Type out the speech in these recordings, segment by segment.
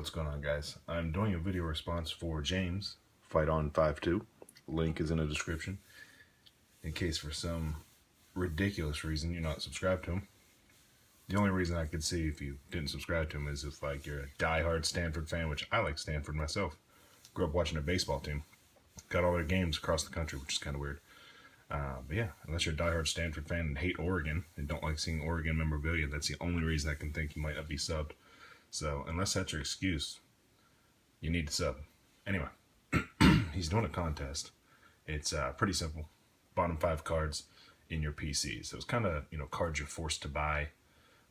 What's going on, guys? I'm doing a video response for James, FightOn52. Link is in the description. In case for some ridiculous reason you're not subscribed to him. The only reason I could see if you didn't subscribe to him is if like you're a diehard Stanford fan, which I like Stanford myself. Grew up watching a baseball team. Got all their games across the country, which is kind of weird. But yeah, unless you're a diehard Stanford fan and hate Oregon and don't like seeing Oregon memorabilia, that's the only reason I can think you might not be subbed. So unless that's your excuse, you need to sub. Anyway, he's doing a contest. It's pretty simple. Bottom 5 cards in your PC. So it's kind of, cards you're forced to buy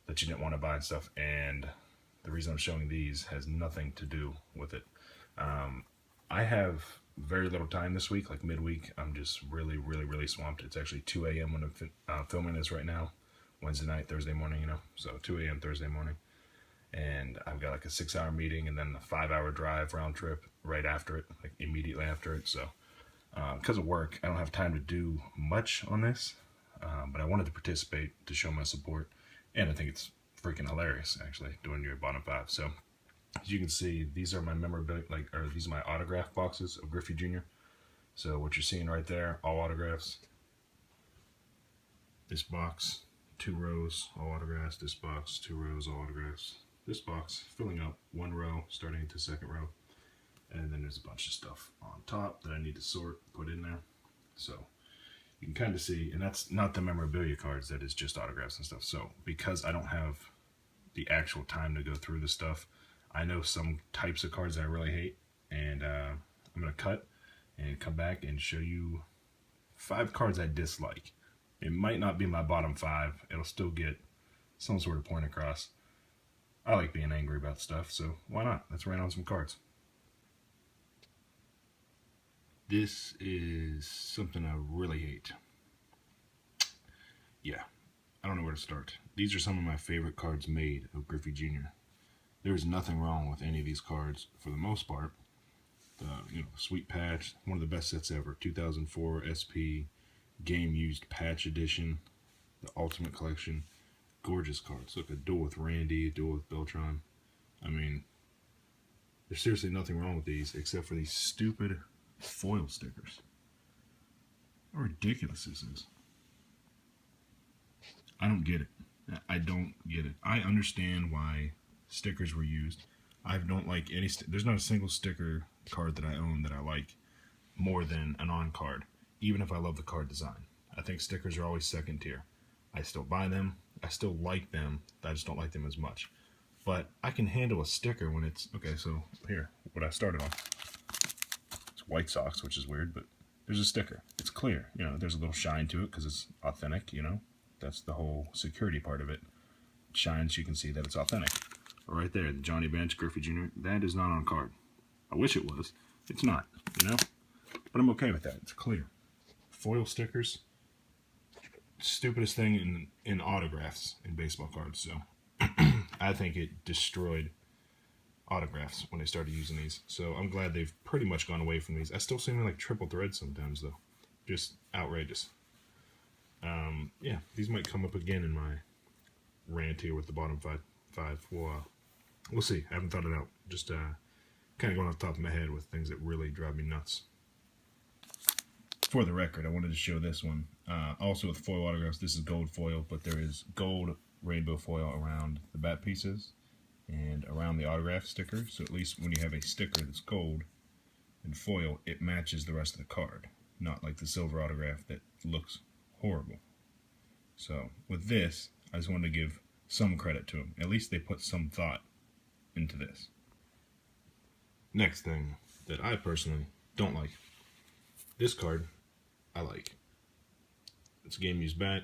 that you didn't want to buy and stuff. And the reason I'm showing these has nothing to do with it. I have very little time this week, like midweek. I'm just really swamped. It's actually 2 a.m. when I'm filming this right now. Wednesday night, Thursday morning, So 2 a.m. Thursday morning. And I've got like a 6-hour meeting and then a 5-hour drive round trip right after it, like immediately after it. So because of work, I don't have time to do much on this, but I wanted to participate to show my support. And I think it's freaking hilarious, actually, doing your bottom 5. So as you can see, these are my memorabilia, these are my autograph boxes of Griffey Jr. So what you're seeing right there, all autographs. This box, 2 rows, all autographs. This box, 2 rows, all autographs. This box filling up 1 row, starting into 2nd row. And then there's a bunch of stuff on top that I need to sort, put in there. So you can kind of see, and that's not the memorabilia cards, that is just autographs and stuff. So because I don't have the actual time to go through this stuff, I know some types of cards that I really hate, and I'm going to cut and come back and show you 5 cards I dislike. It might not be my bottom 5. It'll still get some sort of point across. I like being angry about stuff, so why not? Let's write on some cards. This is something I really hate. Yeah, I don't know where to start. These are some of my favorite cards made of Griffey Jr. There is nothing wrong with any of these cards for the most part. The Sweet Patch, one of the best sets ever. 2004 SP Game Used Patch Edition, the Ultimate Collection. Gorgeous cards. Look, a duel with Randy, a duel with Beltron. I mean, there's seriously nothing wrong with these except for these stupid foil stickers. How ridiculous this is. I don't get it. I don't get it. I understand why stickers were used. I don't like any. There's not a single sticker card that I own that I like more than an on card, even if I love the card design. I think stickers are always second tier. I still buy them. I still like them. I just don't like them as much. But I can handle a sticker when it's... Okay, so here, what I started on. It's White Sox, which is weird, but there's a sticker. It's clear. There's a little shine to it because it's authentic, That's the whole security part of it. It shines, you can see that it's authentic. But right there, the Johnny Bench, Griffey Jr., that is not on card. I wish it was. It's not, But I'm okay with that. It's clear. Foil stickers... stupidest thing in autographs in baseball cards. So I think it destroyed autographs when they started using these. So I'm glad they've pretty much gone away from these. I still see them like triple thread sometimes though. Just outrageous. Yeah, these might come up again in my rant here with the bottom five. We'll see. I haven't thought it out. Just kind of going off the top of my head with things that really drive me nuts. For the record, I wanted to show this one. Also with foil autographs, this is gold foil, but there is gold rainbow foil around the bat pieces and around the autograph sticker. So at least when you have a sticker that's gold and foil, it matches the rest of the card. Not like the silver autograph that looks horrible. So with this, I just wanted to give some credit to them. At least they put some thought into this. Next thing that I personally don't like. This card, I like. It's a game used bat.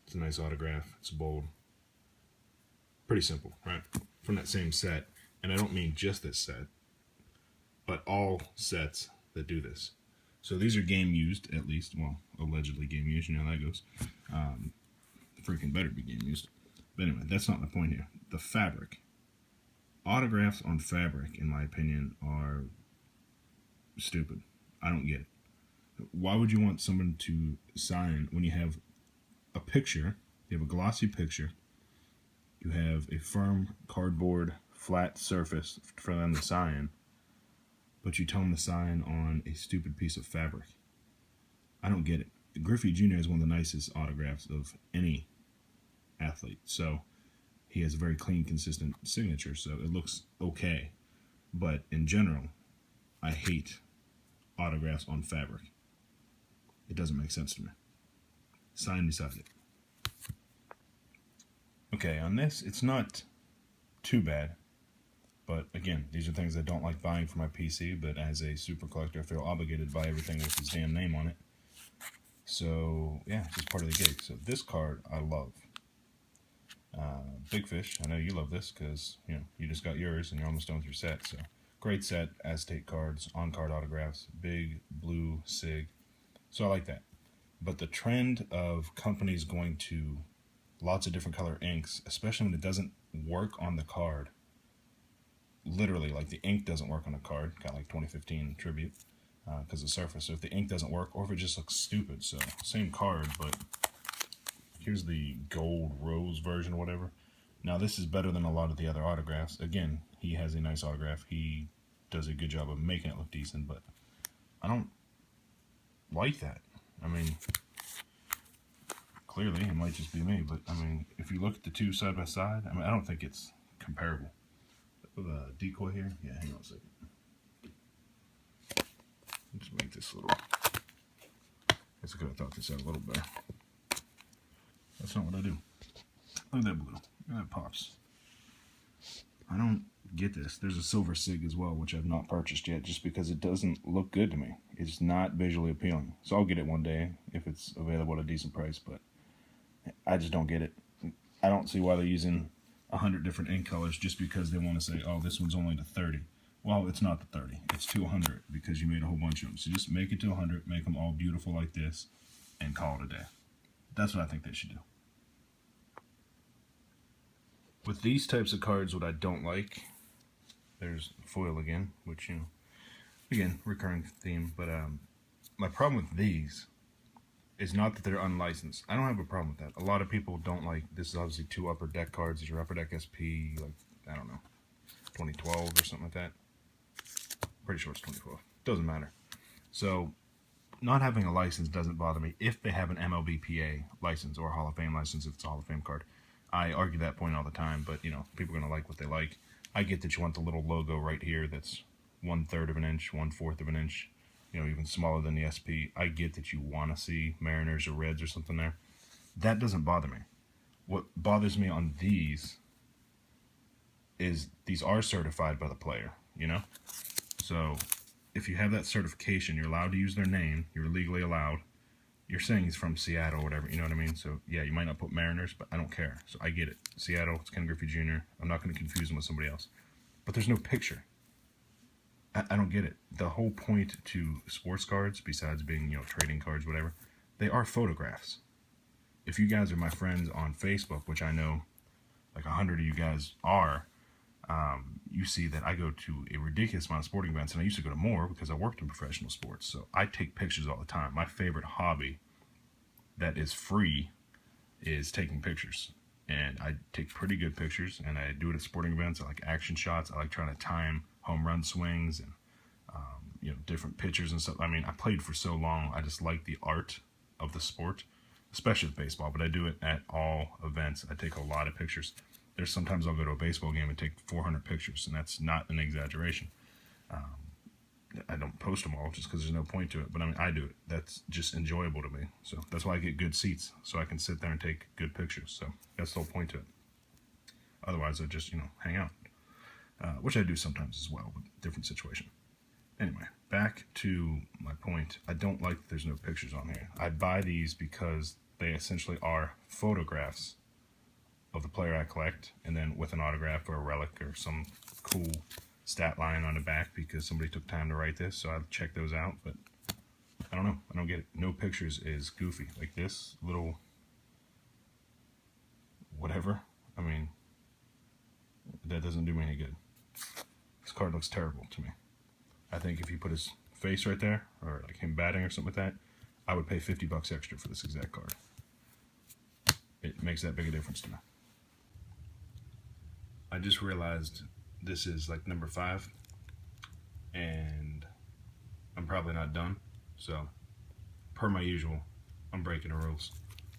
It's a nice autograph. It's bold. Pretty simple, right? From that same set. And I don't mean just this set, but all sets that do this. So these are game used, at least. Well, allegedly game used. You know how that goes. Freaking better be game used. But anyway, that's not the point here. The fabric. Autographs on fabric, in my opinion, are stupid. I don't get it. Why would you want someone to sign when you have a picture, you have a glossy picture, you have a firm cardboard flat surface for them to sign, but you tell them to sign on a stupid piece of fabric. I don't get it. Griffey Jr. is one of the nicest autographs of any athlete, so he has a very clean, consistent signature, so it looks okay. But in general, I hate autographs on fabric. It doesn't make sense to me. Sign beside it. Okay, on this, it's not too bad. But again, these are things I don't like buying for my PC, but as a super collector, I feel obligated to buy everything with his damn name on it. So, yeah, it's just part of the gig. So this card, I love. Big Fish, I know you love this because, you know, you just got yours and you're almost done with your set. So, great set, Aztec cards, on-card autographs, big blue SIG. So I like that. But the trend of companies going to lots of different color inks, especially when it doesn't work on the card, literally, like the ink doesn't work on a card, kind of like 2015 Tribute, because of the surface. So if the ink doesn't work, or if it just looks stupid, so same card, but here's the gold rose version or whatever. Now this is better than a lot of the other autographs. Again, he has a nice autograph. He does a good job of making it look decent, but I don't like that. I mean, clearly it might just be me, but I mean, if you look at the two side by side, I mean, I don't think it's comparable. With a decoy here, yeah, hang on a second. Let's make this a little. I guess I could have thought this out a little better. That's not what I do. Look at that blue. Look at that pops. I don't get this. There's a silver SIG as well, which I've not purchased yet, just because it doesn't look good to me. It's not visually appealing. So I'll get it one day if it's available at a decent price, but I just don't get it. I don't see why they're using 100 different ink colors just because they want to say, oh, this one's only to 30. Well, it's not to 30. It's to 100 because you made a whole bunch of them. So just make it to 100, make them all beautiful like this, and call it a day. That's what I think they should do. With these types of cards, what I don't like, there's foil again, which, you know, again, recurring theme, but my problem with these is not that they're unlicensed. I don't have a problem with that. A lot of people don't like, this is obviously two Upper Deck cards. These are Upper Deck SP, like, I don't know, 2012 or something like that. Pretty sure it's 2012. Doesn't matter. So, not having a license doesn't bother me if they have an MLBPA license or a Hall of Fame license if it's a Hall of Fame card. I argue that point all the time, but, you know, people are going to like what they like. I get that you want the little logo right here that's 1/3 of an inch, 1/4 of an inch, you know, even smaller than the SP. I get that you want to see Mariners or Reds or something there. That doesn't bother me. What bothers me on these is these are certified by the player, you know? So if you have that certification, you're allowed to use their name, you're legally allowed. You're saying he's from Seattle or whatever, you know what I mean? So yeah, you might not put Mariners, but I don't care. So I get it. Seattle, it's Ken Griffey Jr. I'm not going to confuse him with somebody else. But there's no picture. I don't get it. The whole point to sports cards, besides being, you know, trading cards, whatever, they are photographs. If you guys are my friends on Facebook, which I know like 100 of you guys are, you see that I go to a ridiculous amount of sporting events, and I used to go to more because I worked in professional sports. So I take pictures all the time. My favorite hobby that is free is taking pictures. And I take pretty good pictures, and I do it at sporting events. I like action shots. I like trying to time home run swings and, you know, different pitchers and stuff. I mean, I played for so long. I just like the art of the sport, especially with baseball, but I do it at all events. I take a lot of pictures. There's sometimes I'll go to a baseball game and take 400 pictures, and that's not an exaggeration. I don't post them all just because there's no point to it, but I mean, I do it. That's just enjoyable to me. So that's why I get good seats, so I can sit there and take good pictures. So that's the whole point to it. Otherwise, I just, you know, hang out, which I do sometimes as well, but different situation. Anyway, back to my point. I don't like that there's no pictures on here. I buy these because they essentially are photographs of the player I collect, and then with an autograph or a relic or some cool stat line on the back because somebody took time to write this, so I'll check those out, but I don't know. I don't get it. No pictures is goofy. Like this little whatever, I mean, that doesn't do me any good. This card looks terrible to me. I think if you put his face right there, or like him batting or something like that, I would pay $50 extra for this exact card. It makes that big a difference to me. I just realized this is like number 5, and I'm probably not done. So, per my usual, I'm breaking the rules.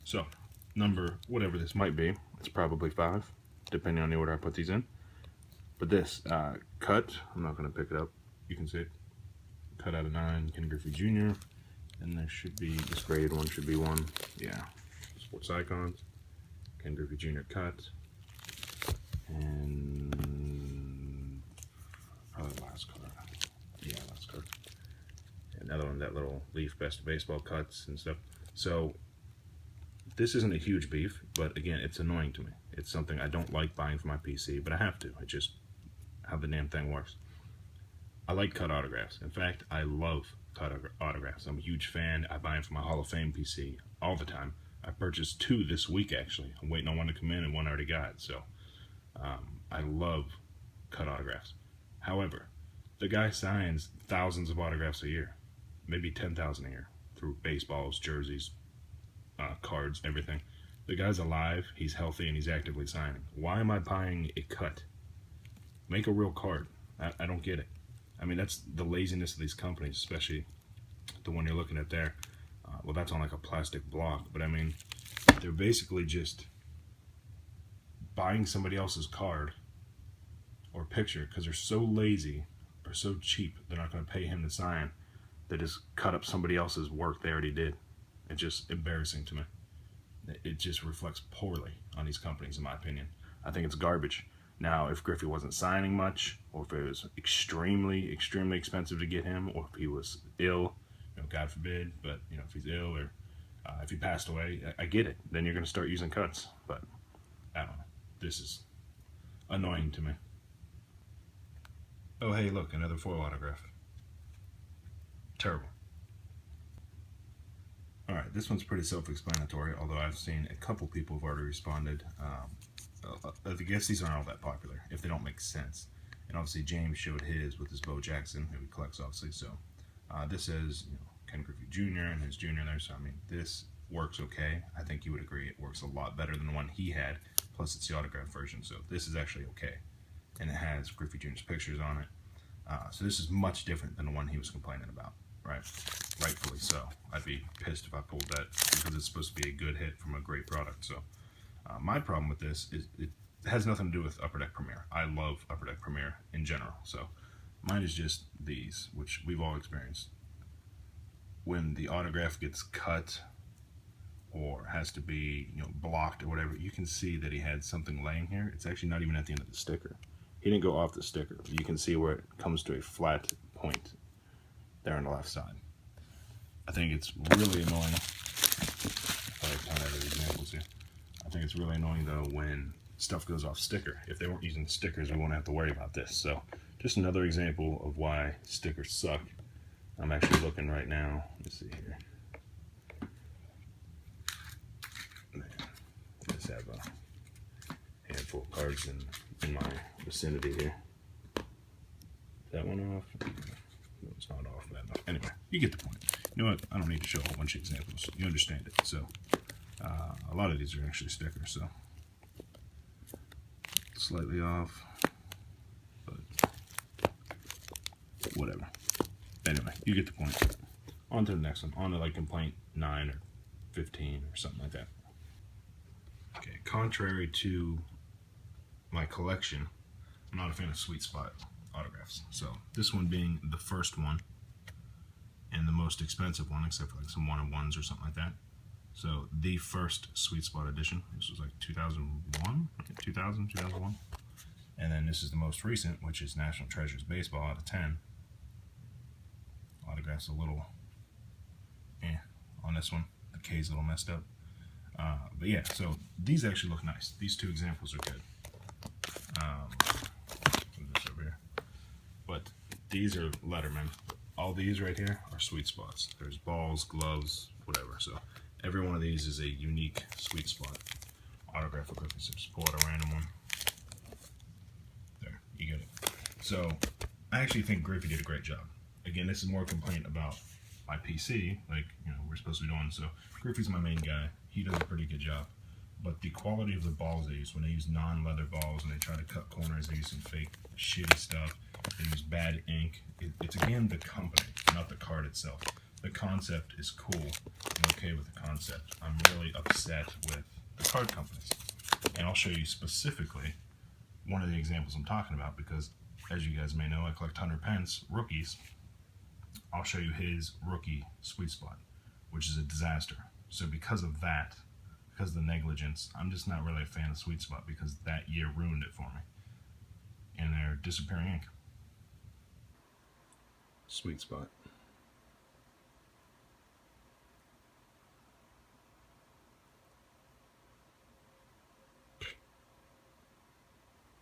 So, number whatever this might be, it's probably 5, depending on the order I put these in. But this cut, I'm not going to pick it up. You can see it. Cut out of 9, Ken Griffey Jr. And there should be, this graded one should be 1. Yeah. Sports Icons. Ken Griffey Jr. cut. And probably last card. Yeah, last card. Another one, that little Leaf Best of Baseball cuts and stuff. So, this isn't a huge beef, but again, it's annoying to me. It's something I don't like buying for my PC, but I have to. It's just how the damn thing works. I like cut autographs. In fact, I love cut autographs. I'm a huge fan. I buy them for my Hall of Fame PC all the time. I purchased 2 this week, actually. I'm waiting on one to come in, and one I already got. So, I love cut autographs. However, the guy signs thousands of autographs a year. Maybe 10,000 a year. Through baseballs, jerseys, cards, everything. The guy's alive, he's healthy, and he's actively signing. Why am I buying a cut? Make a real card. I don't get it. I mean, that's the laziness of these companies, especially the one you're looking at there. Well, that's on like a plastic block, but I mean, they're basically just buying somebody else's card or picture because they're so lazy or so cheap, they're not going to pay him to sign. They just cut up somebody else's work they already did. It's just embarrassing to me. It just reflects poorly on these companies, in my opinion. I think it's garbage. Now, if Griffey wasn't signing much, or if it was extremely, extremely expensive to get him, or if he was ill, you know, God forbid, but you know, if he's ill or if he passed away, I get it. Then you're going to start using cuts. But I don't know. This is annoying to me. Oh, hey, look, another foil autograph. Terrible. Alright, this one's pretty self-explanatory, although I've seen a couple people have already responded. I guess these aren't all that popular, if they don't make sense. And obviously James showed his with his Bo Jackson, who he collects obviously, so this says, you know, Ken Griffey Jr. and his junior there, so I mean, this works okay. I think you would agree it works a lot better than the one he had, plus it's the autograph version, so this is actually okay. And it has Griffey Jr.'s pictures on it. So this is much different than the one he was complaining about. Right, rightfully so. I'd be pissed if I pulled that because it's supposed to be a good hit from a great product. So my problem with this is it has nothing to do with Upper Deck Premier. I love Upper Deck Premier in general. So mine is just these, which we've all experienced. When the autograph gets cut or has to be, you know, blocked or whatever, you can see that he had something laying here. It's actually not even at the end of the sticker. He didn't go off the sticker. You can see where it comes to a flat point there on the left side. I think it's really annoying. Examples here. I think it's really annoying though when stuff goes off sticker. If they weren't using stickers, we wouldn't have to worry about this. So just another example of why stickers suck. I'm actually looking right now. Let's see here. I just have a handful of cards in my vicinity here. Is that one off? No, it's not off that enough. Anyway, you get the point. You know what? I don't need to show a whole bunch of examples. You understand it. So, a lot of these are actually stickers. So, slightly off, but whatever. Anyway, you get the point. On to the next one. On to like complaint 9 or 15 or something like that. Okay, contrary to my collection, I'm not a fan of sweet spot autographs. So this one being the first one and the most expensive one, except for like some 1-on-1s or something like that. So the first sweet spot edition, this was like 2001, 2001. And then this is the most recent, which is National Treasures Baseball out of 10. Autograph's a little on this one. The K's a little messed up. But yeah, so these actually look nice. These 2 examples are good. Put this over here. But these are Letterman. All these right here are sweet spots. There's balls, gloves, whatever. So every one of these is a unique sweet spot autograph for Griffey. So just pull out a random one. There, you get it. So I actually think Griffey did a great job. Again, this is more a complaint about my PC, like, you know, we're supposed to be doing. So Griffey's my main guy. He does a pretty good job. but the quality of the balls they use, when they use non-leather balls and they try to cut corners, they use some fake shitty stuff, they use bad ink. It's again the company, not the card itself. The concept is cool. I'm okay with the concept. I'm really upset with the card companies. And I'll show you specifically one of the examples I'm talking about, because as you guys may know, I collect Hunter Pence rookies. I'll show you his rookie sweet spot, which is a disaster. So because of that, because of the negligence, I'm just not really a fan of sweet spot, because that year ruined it for me. And they're disappearing ink. Sweet spot.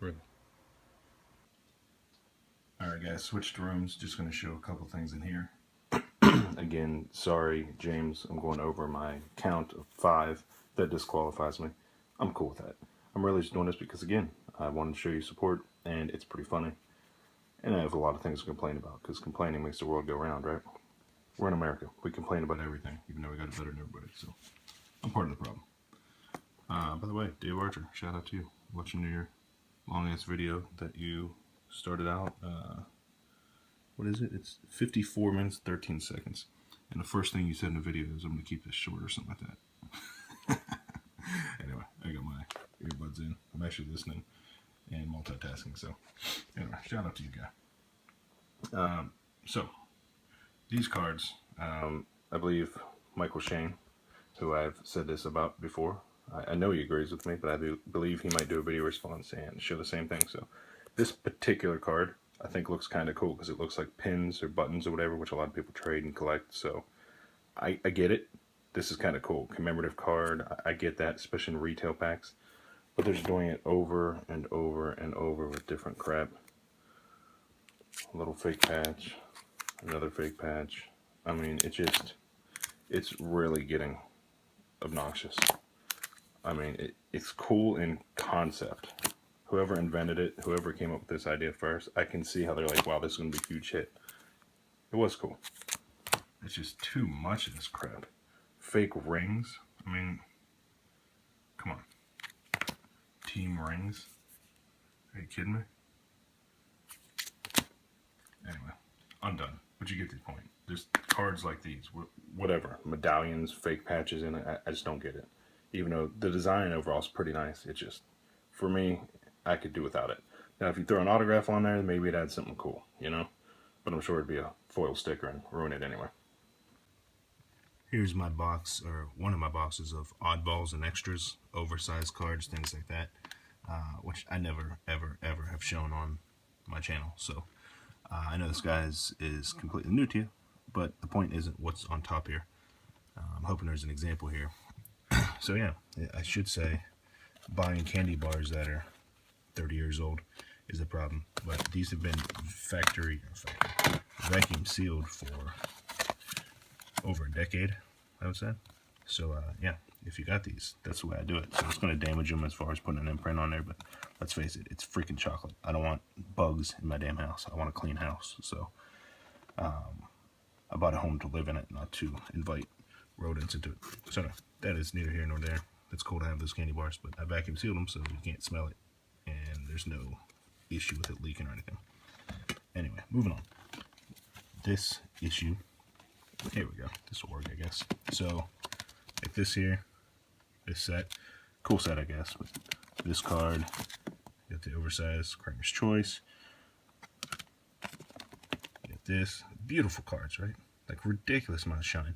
Really? Alright guys, switched rooms. Just going to show a couple things in here. Again, sorry James, I'm going over my count of 5. That disqualifies me. I'm cool with that. I'm really just doing this because, again, I wanted to show you support, and it's pretty funny. And I have a lot of things to complain about, because complaining makes the world go round, right? We're in America. We complain about everything, even though we got it better than everybody, so I'm part of the problem. By the way, Dave Archer, shout out to you. Watching your long-ass video that you started out, what is it? It's 54 minutes, 13 seconds. And the first thing you said in the video is, I'm going to keep this short or something like that. Anyway, I got my earbuds in. I'm actually listening and multitasking, so anyway, shout out to you guy. So these cards, I believe Michael Shane, who I've said this about before, I know he agrees with me, but I do believe he might do a video response and show the same thing. So this particular card I think looks kind of cool, because it looks like pins or buttons or whatever, which a lot of people trade and collect, so I get it. This is kind of cool. Commemorative card, I get that, especially in retail packs. But they're just doing it over and over and over with different crap. A little fake patch, another fake patch. I mean, it's really getting obnoxious. I mean, it's cool in concept. Whoever invented it, whoever came up with this idea first, I can see how they're like, wow, this is going to be a huge hit. It was cool. It's just too much of this crap. Fake rings. I mean, come on. Team rings. Are you kidding me? Anyway, I'm done. But you get the point. There's cards like these, whatever, medallions, fake patches in it. I just don't get it. Even though the design overall is pretty nice, it just, for me, I could do without it. Now, if you throw an autograph on there, maybe it adds something cool, you know? But I'm sure it'd be a foil sticker and ruin it anyway. Here's my box, or one of my boxes of oddballs and extras, oversized cards, things like that, which I never, ever, ever have shown on my channel. So I know this guy is completely new to you, but the point isn't what's on top here. I'm hoping there's an example here. So yeah, I should say buying candy bars that are 30 years old is a problem, but these have been vacuum sealed for over a decade, I would say. So yeah, if you got these, that's the way I do it. So it's going to damage them as far as putting an imprint on there, but let's face it, it's freaking chocolate. I don't want bugs in my damn house. I want a clean house. So I bought a home to live in it, not to invite rodents into it. So no, that is neither here nor there. It's cool to have those candy bars, but I vacuum sealed them so you can't smell it, and there's no issue with it leaking or anything. Anyway, moving on. This issue, here we go. This will work, I guess. So, like this here, this set, cool set, I guess. With this card, you got the oversized Kramer's Choice. You got this, beautiful cards, right? Like ridiculous amount of shine.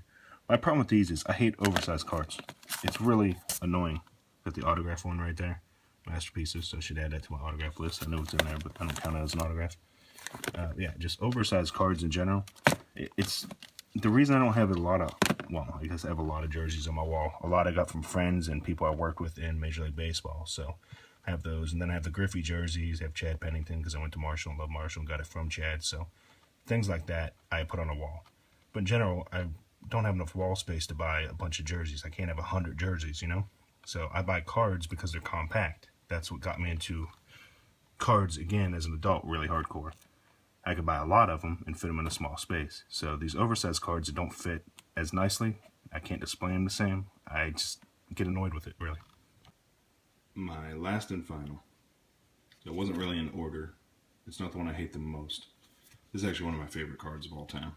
My problem with these is I hate oversized cards. It's really annoying. Got the autograph one right there. Masterpieces, so I should add that to my autograph list. I know it's in there, but I don't count it as an autograph. Yeah, just oversized cards in general. It's the reason I don't have a lot of, well, I guess I have a lot of jerseys on my wall. A lot I got from friends and people I worked with in Major League Baseball. So I have those. And then I have the Griffey jerseys. I have Chad Pennington because I went to Marshall and love Marshall and got it from Chad. So things like that I put on a wall. But in general, I don't have enough wall space to buy a bunch of jerseys. I can't have 100 jerseys, you know? So I buy cards because they're compact. That's what got me into cards, again, as an adult, really hardcore. I could buy a lot of them and fit them in a small space. So these oversized cards that don't fit as nicely, I can't display them the same. I just get annoyed with it, really. my last and final. So it wasn't really in order. It's not the one I hate the most. This is actually one of my favorite cards of all time.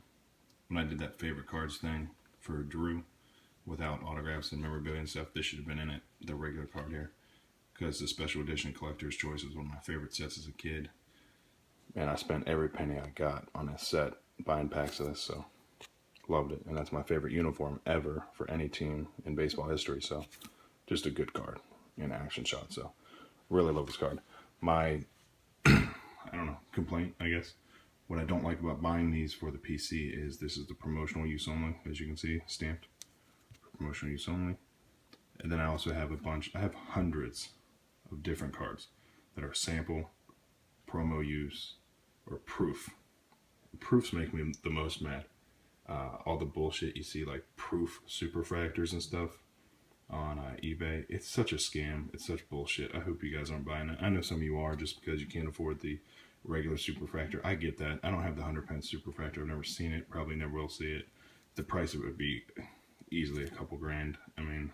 When I did that favorite cards thing for Drew, without autographs and memorabilia and stuff, this should have been in it, the regular card here. Because the special edition collector's choice was one of my favorite sets as a kid. And I spent every penny I got on this set buying packs of this, so loved it. And that's my favorite uniform ever for any team in baseball history, so just a good card in action shot. So really love this card. My I don't know, complaint, I guess, what I don't like about buying these for the PC is this is the promotional use only, as you can see, stamped for promotional use only. And then I also have I have hundreds of different cards that are sample, promo use, or proof. Proofs make me the most mad. All the bullshit you see, like proof superfractors and stuff on eBay, it's such a scam. It's such bullshit. I hope you guys aren't buying it. I know some of you are, just because you can't afford the regular superfractor. I get that. I don't have the 100-pence superfractor. I've never seen it. Probably never will see it. The price of it would be easily a couple grand. I mean,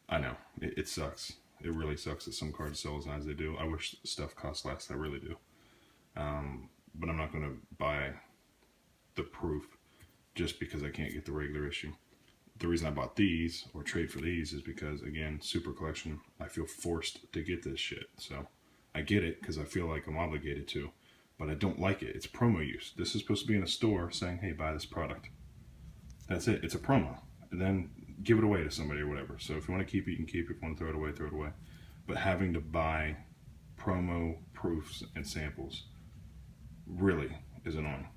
I know it sucks. It really sucks that some cards sell as high as they do. I wish stuff cost less. I really do. But I'm not going to buy the proof just because I can't get the regular issue. The reason I bought these, or trade for these, is because, again, super collection, I feel forced to get this shit. So I get it because I feel like I'm obligated to, but I don't like it. It's promo use. This is supposed to be in a store saying, hey, buy this product. That's it. It's a promo. And then give it away to somebody or whatever. So if you want to keep it, you can keep it. If you want to throw it away, throw it away. But having to buy promo proofs and samples really is annoying.